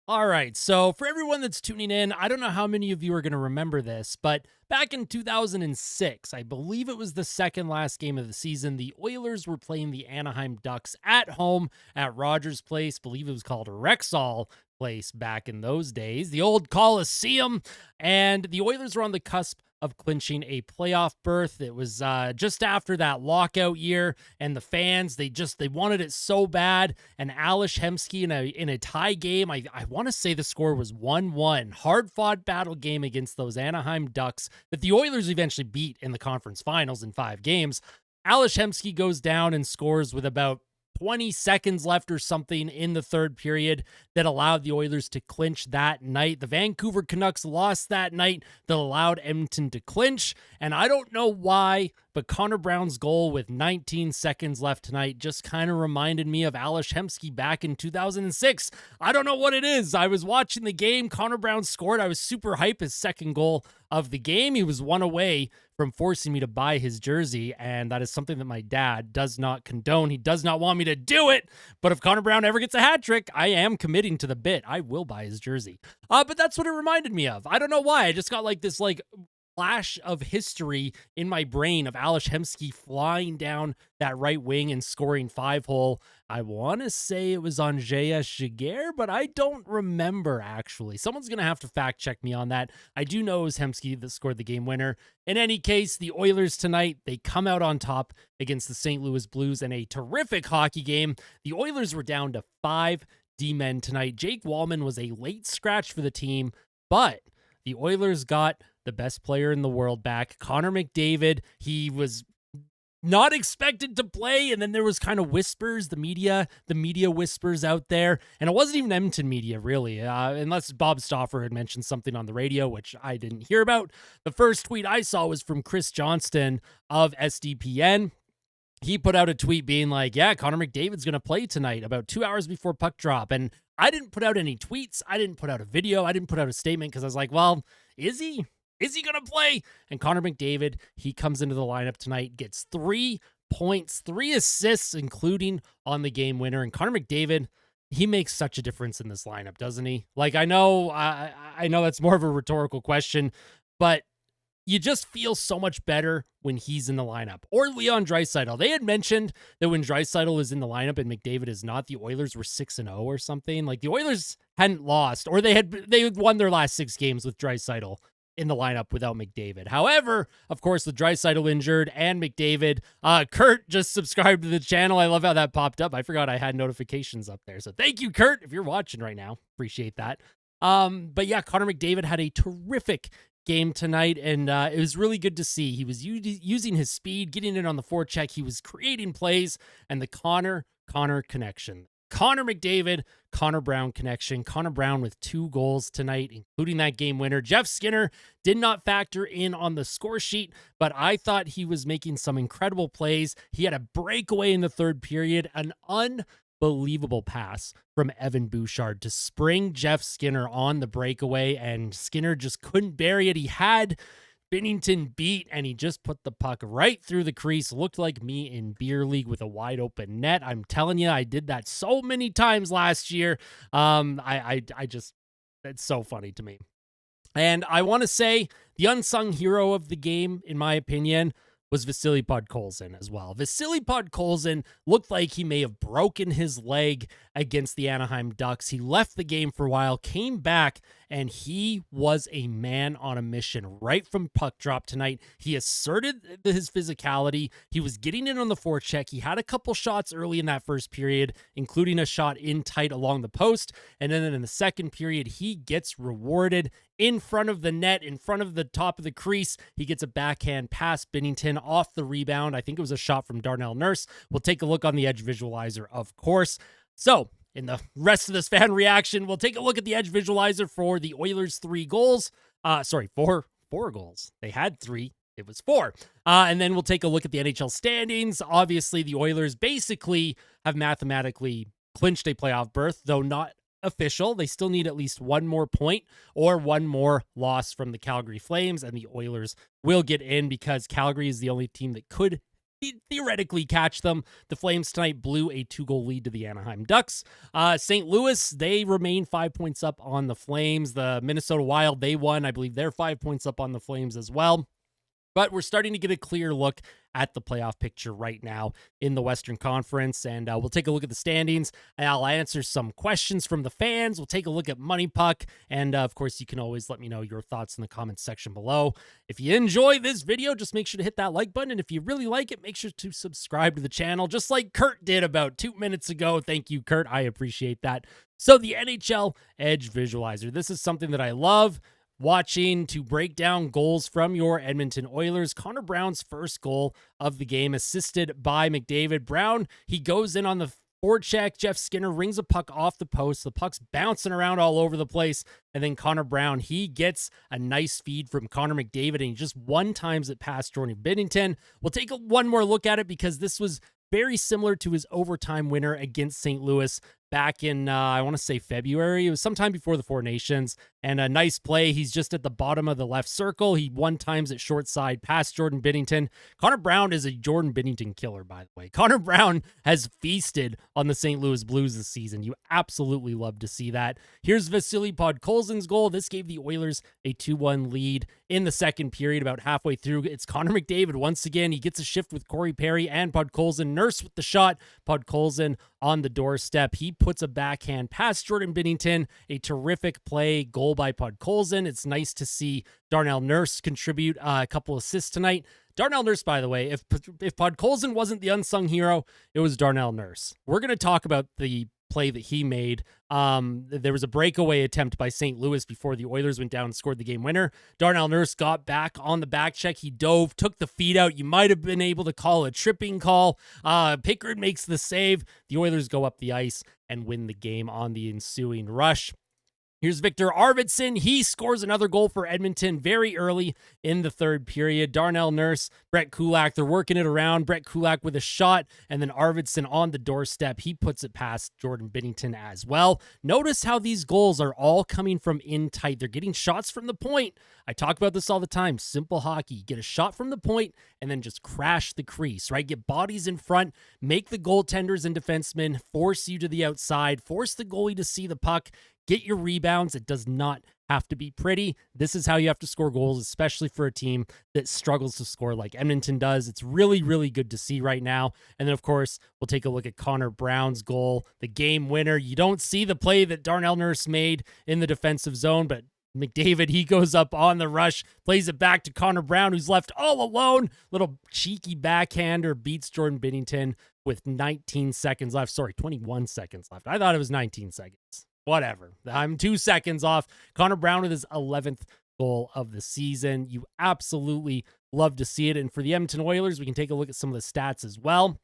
All right, so for everyone that's tuning in, I don't know how many of you are going to remember this, but back in 2006, I believe it was the second last game of the season, the Oilers were playing the Anaheim Ducks at home at Rogers Place. Believe it was called Rexall Place back in those days, the old Coliseum, and the Oilers were on the cusp of clinching a playoff berth. It was just after that lockout year, and the fans they wanted it so bad. And Alish Hemsky in a tie game, I want to say the score was 1-1. Hard fought battle game against those Anaheim Ducks that the Oilers eventually beat in the conference finals in 5 games. Alish Hemsky goes down and scores with about 20 seconds left or something in the third period that allowed the Oilers to clinch that night. The Vancouver Canucks lost that night that allowed Edmonton to clinch. And I don't know why, but Connor Brown's goal with 19 seconds left tonight just kind of reminded me of Alish Hemsky back in 2006. I don't know what it is. I was watching the game. Connor Brown scored. I was super hyped. His second goal of the game. He was one away from forcing me to buy his jersey, and that is something that my dad does not condone. He does not want me to do it, but if Connor Brown ever gets a hat trick, I am committing to the bit. I will buy his jersey. But that's what it reminded me of. I don't know why. I just got like this flash of history in my brain of Alish Hemsky flying down that right wing and scoring 5-hole. I want to say it was on J.S. Giguère, but I don't remember actually. Someone's going to have to fact check me on that. I do know it was Hemsky that scored the game winner. In any case, the Oilers tonight, they come out on top against the St. Louis Blues in a terrific hockey game. The Oilers were down to 5 D-men tonight. Jake Wallman was a late scratch for the team, but the Oilers got the best player in the world back, Connor McDavid. He was not expected to play, and then there was kind of whispers, the media whispers out there, and it wasn't even Edmonton media, really, unless Bob Stauffer had mentioned something on the radio, which I didn't hear about. The first tweet I saw was from Chris Johnston of SDPN. He put out a tweet being like, yeah, Connor McDavid's going to play tonight about 2 hours before puck drop, and I didn't put out any tweets. I didn't put out a video. I didn't put out a statement because I was like, well, is he? Is he going to play? And Connor McDavid, he comes into the lineup tonight, gets 3 points, 3 assists, including on the game winner. And Connor McDavid, he makes such a difference in this lineup, doesn't he? Like, I know that's more of a rhetorical question, but you just feel so much better when he's in the lineup. Or Leon Draisaitl. They had mentioned that when Draisaitl is in the lineup and McDavid is not, the Oilers were 6-0 or something. Like the Oilers hadn't lost, or they had won their last 6 games with Draisaitl in the lineup without McDavid. However, of course, with Draisaitl injured and McDavid, Kurt just subscribed to the channel. I love how that popped up. I forgot I had notifications up there. So thank you, Kurt, if you're watching right now. Appreciate that. But yeah, Connor McDavid had a terrific game tonight, and it was really good to see. He was using his speed, getting in on the forecheck. He was creating plays, and the Connor connection. Connor McDavid, Connor Brown connection. Connor Brown with 2 goals tonight, including that game winner. Jeff Skinner did not factor in on the score sheet, but I thought he was making some incredible plays. He had a breakaway in the third period, an unbelievable pass from Evan Bouchard to spring Jeff Skinner on the breakaway, and Skinner just couldn't bury it. He had Binnington beat, and he just put the puck right through the crease. Looked like me in beer league with a wide open net. I'm telling you, I did that so many times last year. I just, it's so funny to me. And I want to say the unsung hero of the game, in my opinion, was Vasily Podkolzin as well. Vasily Podkolzin looked like he may have broken his leg against the Anaheim Ducks. He left the game for a while, came back, and he was a man on a mission right from puck drop tonight. He asserted his physicality. He was getting in on the forecheck. He had a couple shots early in that first period, including a shot in tight along the post. And then in the second period, he gets rewarded in front of the net, in front of the top of the crease. He gets a backhand pass, Binnington off the rebound. I think it was a shot from Darnell Nurse. We'll take a look on the Edge Visualizer, of course. So, in the rest of this fan reaction, we'll take a look at the Edge Visualizer for the Oilers' 4 goals. They had 3. It was 4. And then we'll take a look at the NHL standings. Obviously, the Oilers basically have mathematically clinched a playoff berth, though not official. They still need at least 1 more point or 1 more loss from the Calgary Flames, and the Oilers will get in because Calgary is the only team that could theoretically catch them. The Flames tonight blew a 2-goal lead to the Anaheim Ducks. St. Louis, they remain 5 points up on the Flames. The Minnesota Wild, they won. I believe they're 5 points up on the Flames as well. But we're starting to get a clear look at the playoff picture right now in the Western Conference, and we'll take a look at the standings. I'll answer some questions from the fans. We'll take a look at Money Puck, and of course, you can always let me know your thoughts in the comments section below. If you enjoy this video, just make sure to hit that like button, and if you really like it, make sure to subscribe to the channel, just like Kurt did about 2 minutes ago. Thank you, Kurt. I appreciate that. So the NHL Edge Visualizer. This is something that I love watching to break down goals from your Edmonton Oilers. Connor Brown's first goal of the game, assisted by McDavid. Brown, he goes in on the forecheck. Jeff Skinner rings a puck off the post. The puck's bouncing around all over the place. And then Connor Brown, he gets a nice feed from Connor McDavid, and he just one-times it past Jordan Binnington. We'll take one more look at it because this was very similar to his overtime winner against St. Louis back in, I want to say February. It was sometime before the Four Nations, and a nice play. He's just at the bottom of the left circle. He one-times it short side past Jordan Binnington. Connor Brown is a Jordan Binnington killer, by the way. Connor Brown has feasted on the St. Louis Blues this season. You absolutely love to see that. Here's Vasily Podkolzin's goal. This gave the Oilers a 2-1 lead in the second period, about halfway through. It's Connor McDavid once again. He gets a shift with Corey Perry and Podkolzin. Nurse with the shot. Podkolzin on the doorstep. He puts a backhand past Jordan Binnington. A terrific play, goal by Podkolzin. It's nice to see Darnell Nurse contribute a couple assists tonight. Darnell Nurse, by the way, if Podkolzin wasn't the unsung hero, it was Darnell Nurse. We're going to talk about the play that he made. There was a breakaway attempt by St. Louis before the Oilers went down and scored the game winner. Darnell Nurse got back on the back check. He dove, took the feet out. You might have been able to call a tripping call. Pickard makes the save. The Oilers go up the ice and win the game on the ensuing rush. Here's Victor Arvidsson. He scores another goal for Edmonton very early in the third period. Darnell Nurse, Brett Kulak, they're working it around. Brett Kulak with a shot, and then Arvidsson on the doorstep. He puts it past Jordan Binnington as well. Notice how these goals are all coming from in tight. They're getting shots from the point. I talk about this all the time. Simple hockey. Get a shot from the point and then just crash the crease, right? Get bodies in front, make the goaltenders and defensemen force you to the outside, force the goalie to see the puck. Get your rebounds. It does not have to be pretty. This is how you have to score goals, especially for a team that struggles to score like Edmonton does. It's really, really good to see right now. And then, of course, we'll take a look at Connor Brown's goal, the game winner. You don't see the play that Darnell Nurse made in the defensive zone, but McDavid, he goes up on the rush, plays it back to Connor Brown, who's left all alone. Little cheeky backhander beats Jordan Binnington with 19 seconds left. Sorry, 21 seconds left. I thought it was 19 seconds. Whatever. I'm 2 seconds off. Connor Brown with his 11th goal of the season. You absolutely love to see it. And for the Edmonton Oilers, we can take a look at some of the stats as well.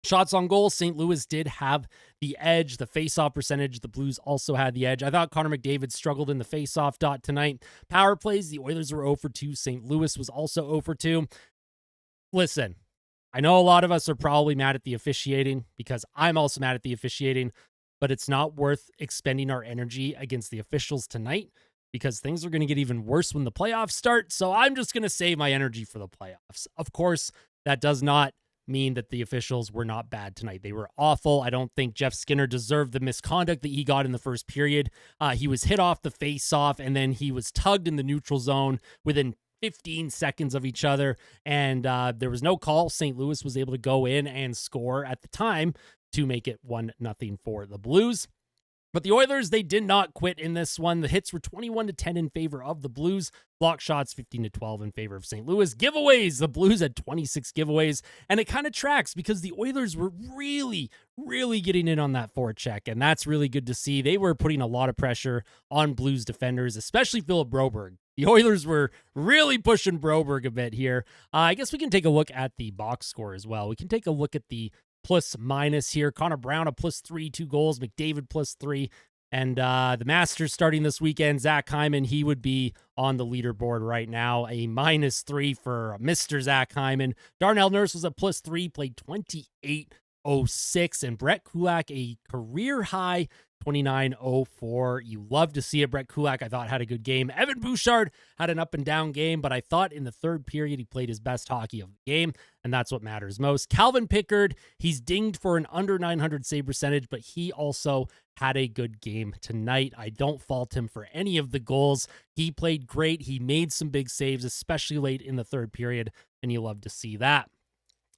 Shots on goal, St. Louis did have the edge. The face-off percentage, the Blues also had the edge. I thought Connor McDavid struggled in the face-off dot tonight. Power plays, the Oilers were 0 for 2. St. Louis was also 0 for 2. Listen, I know a lot of us are probably mad at the officiating because I'm also mad at the officiating, but it's not worth expending our energy against the officials tonight because things are going to get even worse when the playoffs start. So I'm just going to save my energy for the playoffs. Of course, that does not mean that the officials were not bad tonight. They were awful. I don't think Jeff Skinner deserved the misconduct that he got in the first period. He was hit off the face-off, and then he was tugged in the neutral zone within 15 seconds of each other, and there was no call. St. Louis was able to go in and score at the time to make it 1-0 for the Blues. But the Oilers, they did not quit in this one. The hits were 21-10 in favor of the Blues. Block shots 15-12 in favor of St. Louis. Giveaways, the Blues had 26 giveaways. And it kind of tracks because the Oilers were really, really getting in on that forecheck. And that's really good to see. They were putting a lot of pressure on Blues defenders, especially Philip Broberg. The Oilers were really pushing Broberg a bit here. I guess we can take a look at the box score as well. We can take a look at the plus minus here. Connor Brown a +3, 2 goals. McDavid +3. And the Masters starting this weekend, Zach Hyman, he would be on the leaderboard right now. A -3 for Mr. Zach Hyman. Darnell Nurse was a +3, played 28.06. And Brett Kulak, a career high 29-04. You love to see it. Brett Kulak, I thought, had a good game. Evan Bouchard had an up and down game, but I thought in the third period he played his best hockey of the game, and that's what matters most. Calvin Pickard, he's dinged for an under 900 save percentage, but he also had a good game tonight. I don't fault him for any of the goals. He played great. He made some big saves, especially late in the third period, and you love to see that.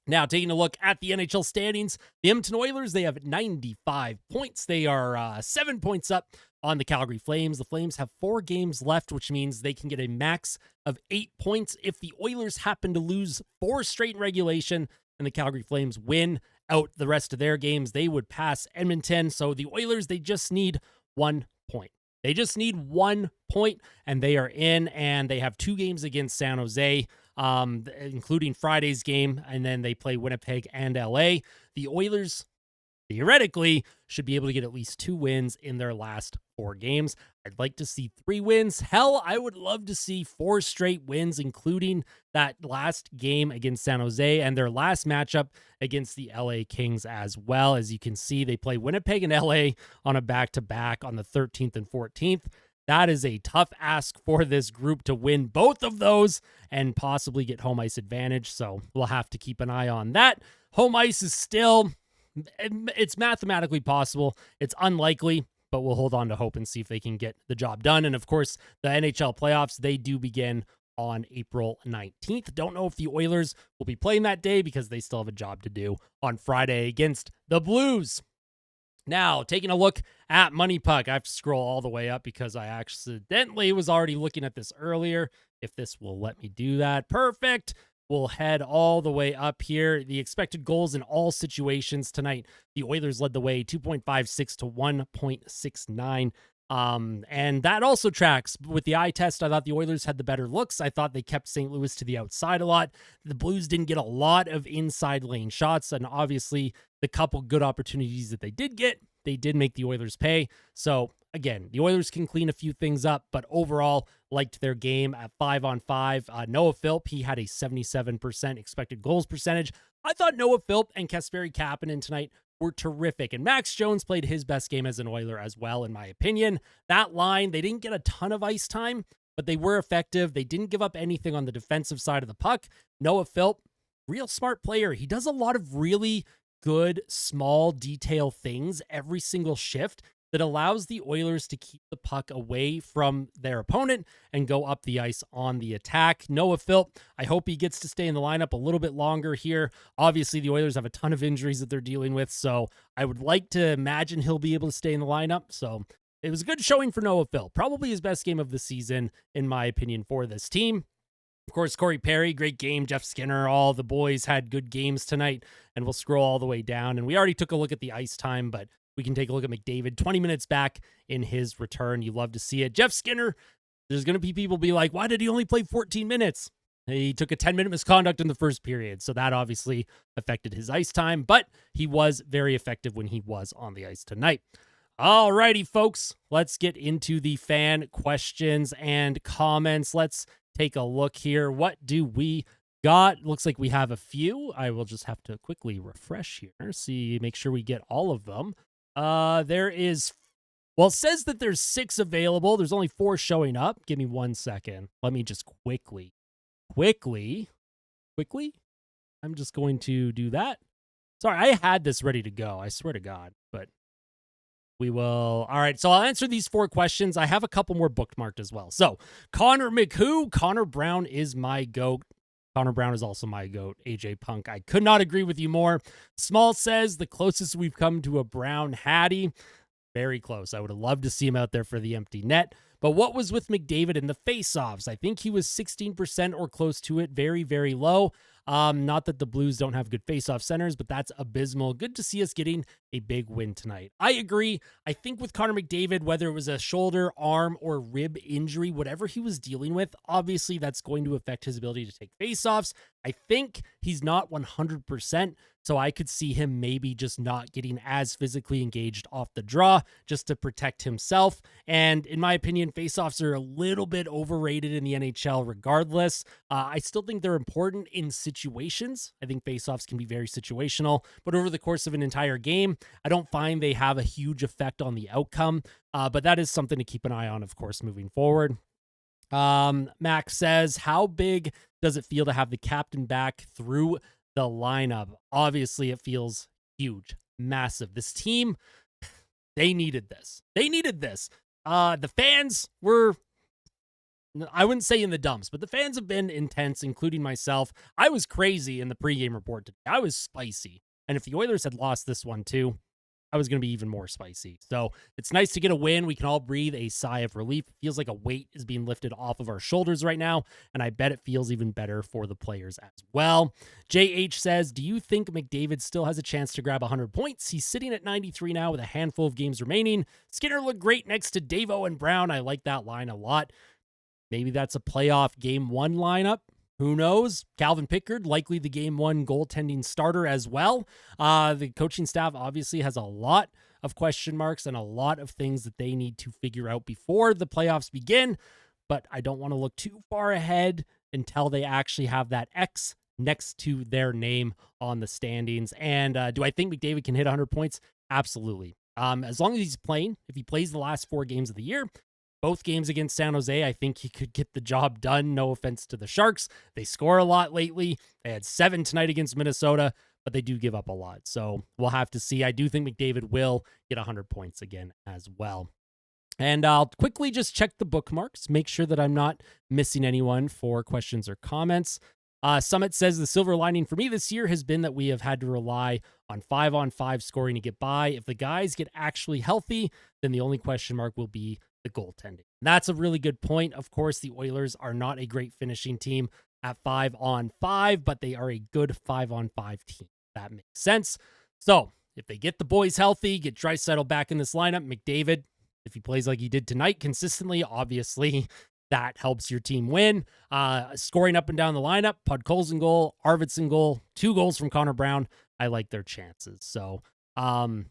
Now, taking a look at the NHL standings, the Edmonton Oilers, they have 95 points. They are 7 points up on the Calgary Flames. The Flames have 4 games left, which means they can get a max of 8 points. If the Oilers happen to lose 4 straight in regulation and the Calgary Flames win out the rest of their games, they would pass Edmonton. So the Oilers, they just need 1 point. They just need 1 point, and they are in, and they have 2 games against San Jose, including Friday's game, and then they play Winnipeg and LA. The Oilers, theoretically, should be able to get at least 2 wins in their last 4 games. I'd like to see 3 wins. Hell, I would love to see 4 straight wins, including that last game against San Jose and their last matchup against the LA Kings as well. As you can see, they play Winnipeg and LA on a back-to-back on the 13th and 14th. That is a tough ask for this group to win both of those and possibly get home ice advantage. So we'll have to keep an eye on that. Home ice is still, it's mathematically possible. It's unlikely, but we'll hold on to hope and see if they can get the job done. And of course, the NHL playoffs, they do begin on April 19th. Don't know if the Oilers will be playing that day because they still have a job to do on Friday against the Blues. Now, taking a look at Money Puck. I have to scroll all the way up because I accidentally was already looking at this earlier. If this will let me do that. Perfect. We'll head all the way up here. The expected goals in all situations tonight. The Oilers led the way 2.56 to 1.69. And that also tracks with the eye test. I thought the Oilers had the better looks. I thought they kept St. Louis to the outside a lot. The Blues didn't get a lot of inside lane shots, and obviously the couple good opportunities that they did get, they did make the Oilers pay. So again, the Oilers can clean a few things up, but overall liked their game at 5-on-5. Noah Philp, he had a 77% expected goals percentage. I thought Noah Philp and Kasperi Kapanen tonight were terrific. And Max Jones played his best game as an Oiler as well, in my opinion. That line, they didn't get a ton of ice time, but they were effective. They didn't give up anything on the defensive side of the puck. Noah Philp, real smart player. He does a lot of really good, small detail things every single shift that allows the Oilers to keep the puck away from their opponent and go up the ice on the attack. Noah Philp, I hope he gets to stay in the lineup a little bit longer here. Obviously, the Oilers have a ton of injuries that they're dealing with, so I would like to imagine he'll be able to stay in the lineup. So it was a good showing for Noah Philp. Probably his best game of the season, in my opinion, for this team. Of course, Corey Perry, great game. Jeff Skinner, all the boys had good games tonight, and we'll scroll all the way down. And we already took a look at the ice time, but we can take a look at McDavid, 20 minutes back in his return. You love to see it. Jeff Skinner, there's going to be people be like, why did he only play 14 minutes? He took a 10-minute misconduct in the first period, so that obviously affected his ice time, but he was very effective when he was on the ice tonight. All righty, folks, let's get into the fan questions and comments. Let's take a look here. What do we got? Looks like we have a few. I will just have to quickly refresh here, make sure we get all of them. There is, well, it says that there's 6 available. There's only 4 showing up. Give me 1 second. Let me just quickly. I'm just going to do that. Sorry, I had this ready to go. I swear to God, but we will. All right, so I'll answer these 4 questions. I have a couple more bookmarked as well. So, Connor McHugh, Connor Brown is my GOAT. Connor Brown is also my GOAT. AJ Punk, I could not agree with you more. Small says the closest we've come to a Brown Hattie. Very close. I would have loved to see him out there for the empty net. But what was with McDavid in the faceoffs? I think he was 16% or close to it. Very, very low. Not that the Blues don't have good faceoff centers, but that's abysmal. Good to see us getting a big win tonight. I agree. I think with Connor McDavid, whether it was a shoulder, arm, or rib injury, whatever he was dealing with, obviously that's going to affect his ability to take faceoffs. I think he's not 100%, so I could see him maybe just not getting as physically engaged off the draw just to protect himself. And in my opinion, faceoffs are a little bit overrated in the NHL regardless. I still think they're important in situations. I think faceoffs can be very situational, but over the course of an entire game, I don't find they have a huge effect on the outcome. But that is something to keep an eye on, of course, moving forward. Max says, how big does it feel to have the captain back through the lineup? Obviously, it feels huge, massive. This team, they needed this. They needed this. The fans were, I wouldn't say in the dumps, but the fans have been intense, including myself. I was crazy in the pregame report today. I was spicy. And if the Oilers had lost this one too, I was going to be even more spicy. So it's nice to get a win. We can all breathe a sigh of relief. It feels like a weight is being lifted off of our shoulders right now, and I bet it feels even better for the players as well. JH says, do you think McDavid still has a chance to grab 100 points? He's sitting at 93 now with a handful of games remaining. Skinner looked great next to Davo and Brown. I like that line a lot. Maybe that's a playoff game one lineup. Who knows? Calvin Pickard, likely the game one goaltending starter as well. The coaching staff obviously has a lot of question marks and a lot of things that they need to figure out before the playoffs begin. But I don't want to look too far ahead until they actually have that X next to their name on the standings. And do I think McDavid can hit 100 points? Absolutely. As long as he's playing, if he plays the last 4 games of the year, both games against San Jose, I think he could get the job done. No offense to the Sharks. They score a lot lately. They had 7 tonight against Minnesota, but they do give up a lot. So we'll have to see. I do think McDavid will get 100 points again as well. And I'll quickly just check the bookmarks, make sure that I'm not missing anyone for questions or comments. Summit says the silver lining for me this year has been that we have had to rely on 5-on-5 scoring to get by. If the guys get actually healthy, then the only question mark will be the goaltending. That's a really good point. Of course, the Oilers are not a great finishing team at 5-on-5, but they are a good 5-on-5 team. That makes sense. So if they get the boys healthy, get Draisaitl back in this lineup, McDavid, if he plays like he did tonight consistently, obviously that helps your team win. Scoring up and down the lineup, Podkolzin goal, Arvidsson goal, 2 goals from Connor Brown. I like their chances. So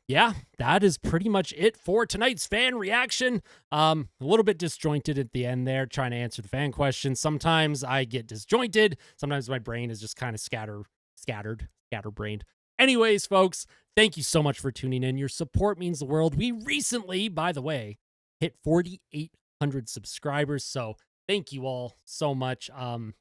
yeah, that is pretty much it for tonight's fan reaction. A little bit disjointed at the end there, trying to answer the fan questions. Sometimes I get disjointed. Sometimes my brain is just kind of scatterbrained. Anyways, folks, thank you so much for tuning in. Your support means the world. We recently, by the way, hit 4,800 subscribers. So thank you all so much.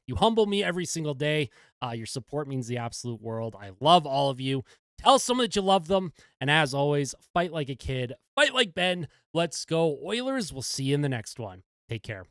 You humble me every single day. Your support means the absolute world. I love all of you. Tell someone that you love them. And as always, fight like a kid. Fight like Ben. Let's go Oilers. We'll see you in the next one. Take care.